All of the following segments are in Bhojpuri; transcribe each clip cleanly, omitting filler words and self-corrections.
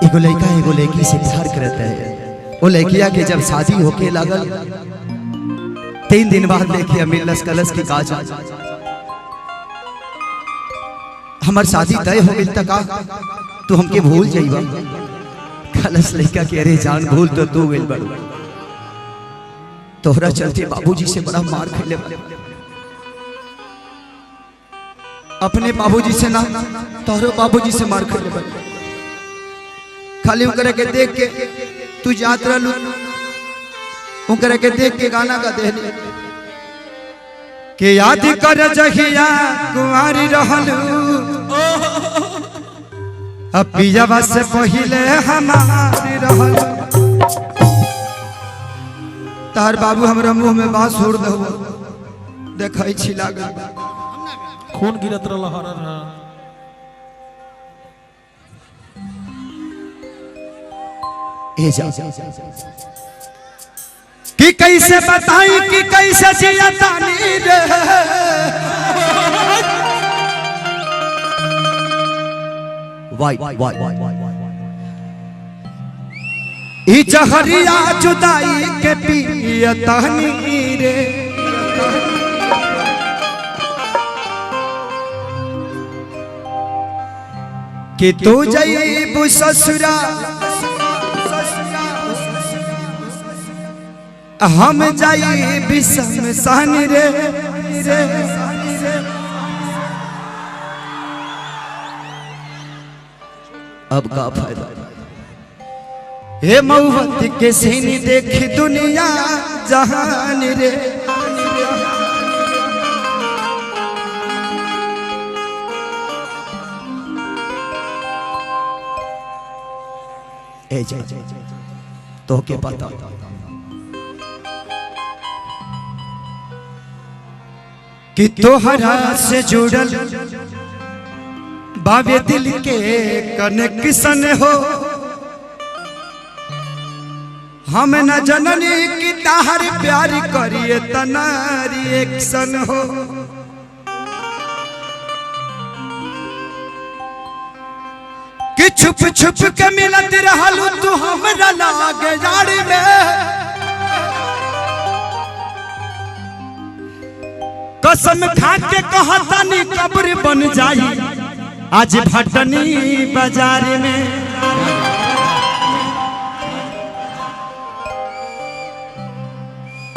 एगो लड़का एगो लड़की से प्यार करता है। वो लड़किया के जब शादी होके लागल 3 दिन बाद देखे मिलस कलश की काज हमार शादी तय हो गई तक तू हमके भूल जाइबा। कलश लड़का के अरे जान भूल तो तू गइल बड़ तोहरा चलते बाबूजी से बड़ा मार खइले अपने बाबूजी से ना तोहरो बाबूजी से मार खइले बड़ खाली उनकरे के देख के तू जात रहलू उनकरे के देख के गाना गा देहली के याद कर जहिया कुंवारी रहलू अब पियावा से पहिले हमारी रहलू तार बाबू हमरा मुंह में बांस छोड़ दो देखै छी लागल खून गिरत रहल ए जा कि कैसे बताई कि कैसे जिया तानी रे वाई ई जहरिया जुदाई के पिया तानी रे कि तू जइबू ससुरा हम जाई बिशमशान रे अब का फायदा हे मऊवत के सीनी देख दुनिया जहान रे ए जा तो के पता कि तोहरा से जुड़ल बाबे दिल के कनेक्शन हो हम न जननी की ताहर प्यार करिए तना रिएक्शन हो कि छुप छुप के मिलत रहलू तू हमरा लागे जाड़ी में कसम खा के कहतानी कब्र बन जाई आज भटनी बाजार में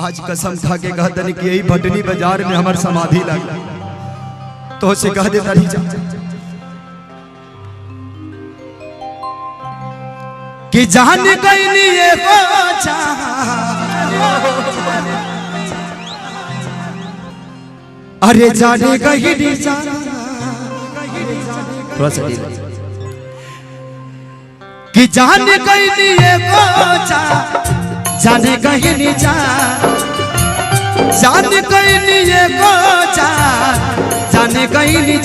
आज कसम खा के कहतानी कि यही भटनी बाजार में हमार समाधि लगा तो से कह दे तारी जा कि जान गईनी एगो अरे जाने गईनी थोड़ा सा कि जाने गईनी एगो जाने गईनी जाने गईनी एगो जाने गईनी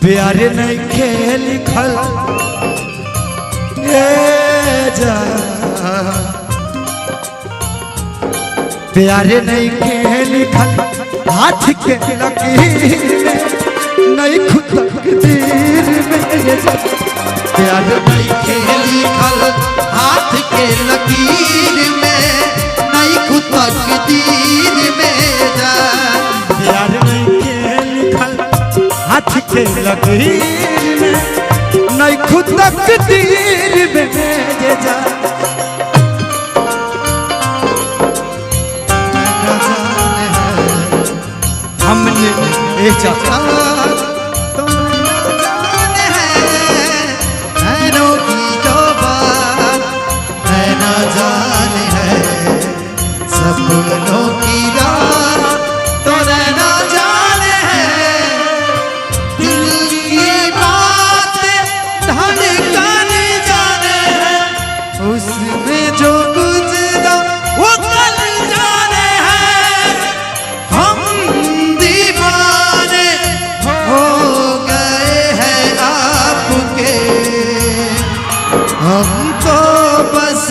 प्यार नहीं खेल खल जा प्यार नहीं खेल खल हाथ के लकीर में नहीं खुद तकदीर में प्यार नहीं खेल खल हाथ के लकीर में नहीं खुद तकदीर में जा प्यार नहीं खेल खल हाथ के लकीर में नहीं खुद तकदीर में जा हमने ए चाचा सपनों की रात तो रहना जाने है दिल की बात धड़कन जाने है उसमें जो गुजरा वो कल जाने है हम दीवाने हो गए हैं आपके हम तो बस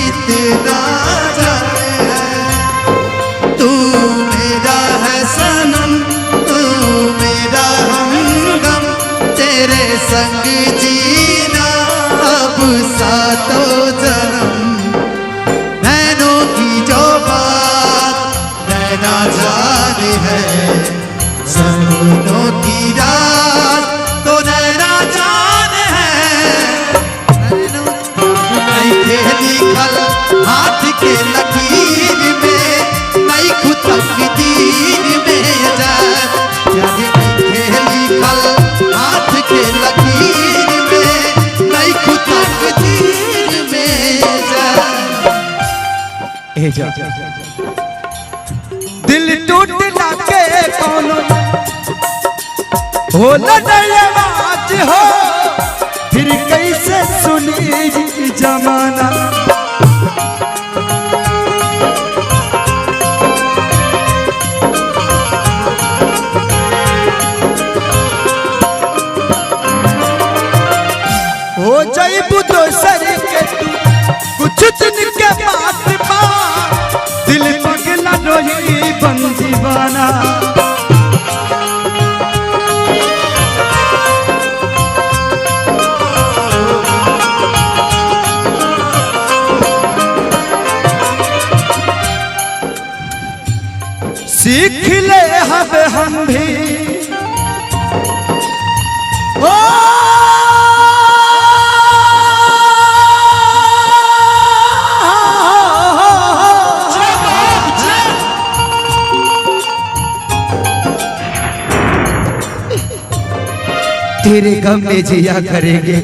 इतना संग जीना अब सातों जन्म। नैनों की जो बात नैना जाने है, सपनों की रात तो नैना जाने है। नहीं खेली खल हाथ के लकीर में, नहीं खुद तकदीर में जान। यानी नहीं खेली खल हाथ के लकीर में, नहीं खुद तकदीर में जान। दिल टूटला के कौनो हो न आवाज हो, फिर कैसे सुनी जमाना। हो जाइबू दोसर के तू कुछ दिन के बाद बा, दिल पगला रोही बन दीवाना। सीख ले हम भी ओ तेरे गम में जिया करेंगे,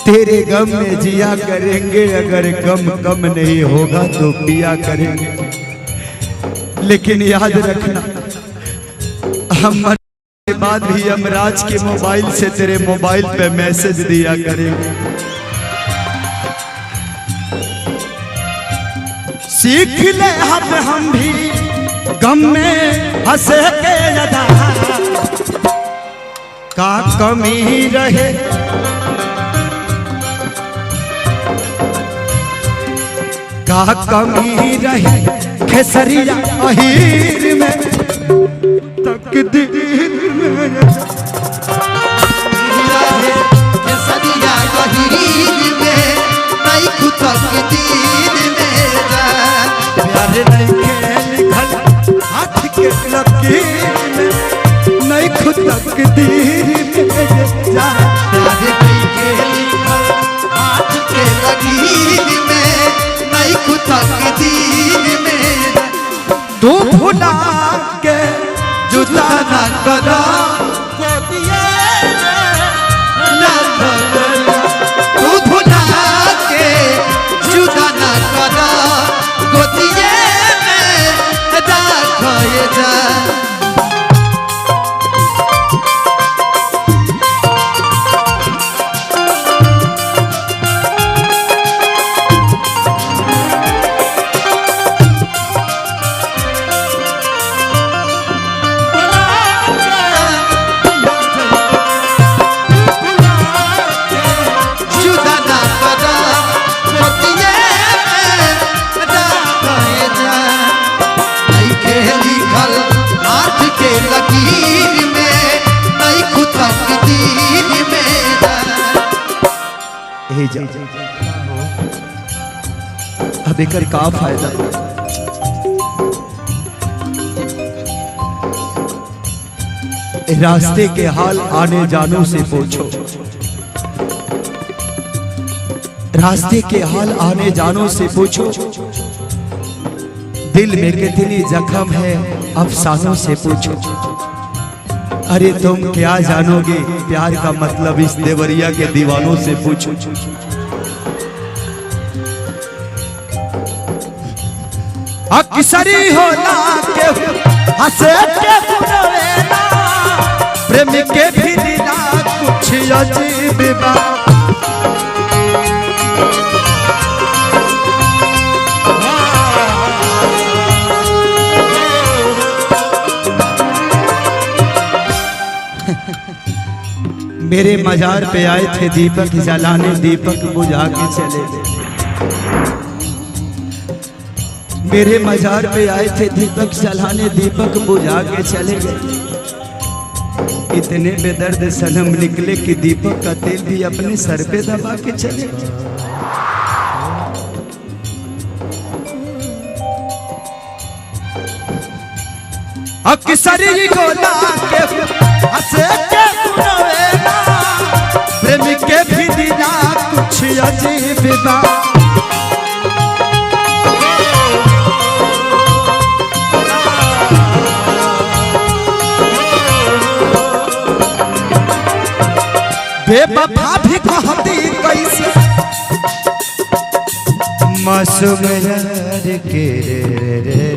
तेरे गम में जिया करेंगे। अगर गम कम नहीं होगा तो पिया करेंगे। लेकिन याद रखना, हम मरने के बाद भी यमराज के मोबाइल से तेरे मोबाइल पे मैसेज दिया करेंगे। सीख ले हम भी गम में हंसे के अदा, का कमी रहे का कमी रहे खेसरिया अहीर में, तकदीर में खेसरिया अहीर में, नहीं खुद तकदीर में जान। प्यार नहीं के लिखल हाथ के लकीर में, नहीं खुद तकदीर में जान। प्यार नहीं के लिखल हाथ के लकीर में, नहीं खुद तकदीर में जान। तू भुला के जुदा न करा, ना करा। तू भुला के जुदा ना करा, गोदिए में राखो ये जान। जुदा ना करा, गोदिए में राखो ये जान। नहीं खेली खल हाथ के लकीर में, नहीं खुद तकदीर में जान। अब एकर का फायदा? रास्ते के हाल आने जानो से पूछो, रास्ते के हाल आने जानो से पूछो। दिल में कितनी जख्म है अफसानों से पूछो। अरे तुम क्या जानोगे प्यार का मतलब, इस देवरिया के दीवानों से पूछो। अक्सरी होला के हंसे के रोवेला, प्रेम के भी दिला कुछ अजीब बा। मेरे मजार पे आए थे दीपक जलाने, दीपक बुझा के चले गए। मेरे मजार पे आए थे दीपक जलाने, दीपक बुझा के चले गए। इतने बेदर्द सनम निकले कि दीपक का तेल भी अपने सर पे दबा के चले। अक्सरी को लाके हंसे के सुनावेला, प्रेम के भी दिला कुछ अजीब बा। बेवफा भी कहती कैसे मासूम यार के रे।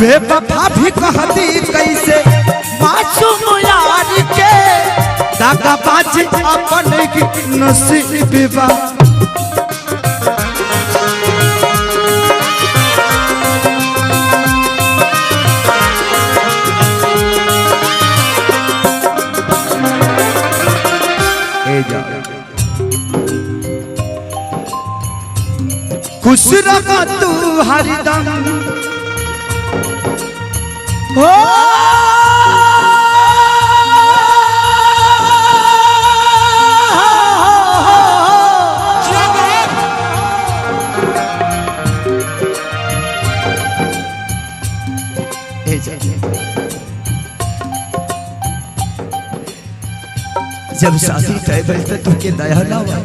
बेवफा भी कहती कैसे मासूम यार के, दागाबाज अपने की नसीब बा। खुश रखा तू हरदम हो, जब शादी तय भइल त तुके दया ना हुआ।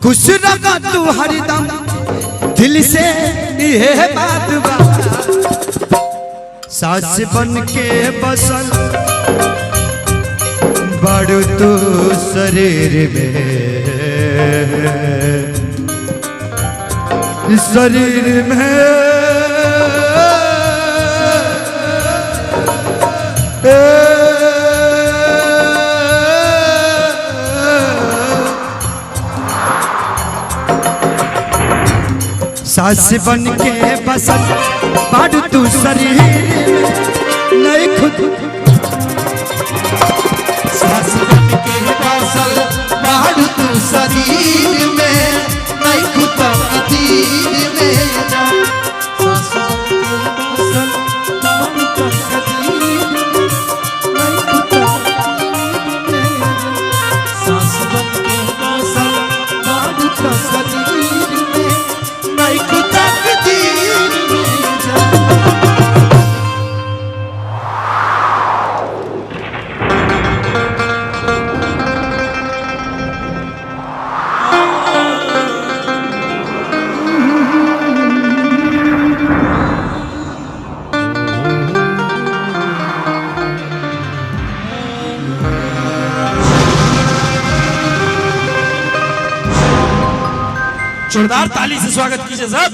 खुश रखा तू हरदम दिल से ये बात बा, सास बन के बसल बड़ तू शरीर में, शरीर में सास बन के बसल बड़ तू शरीर नहीं खुद। सास बन के बसल बड़ तू शरीर में, नहीं खुद तकदीर में जा। सास बन के बसल बड़ तू शरीर में, नहीं खुद तकदीर में जा। सास बन के बसल बड़ तू शरीर में, नहीं खुद तकदीर में जा। जोरदार ताली से स्वागत कीजिए साहब।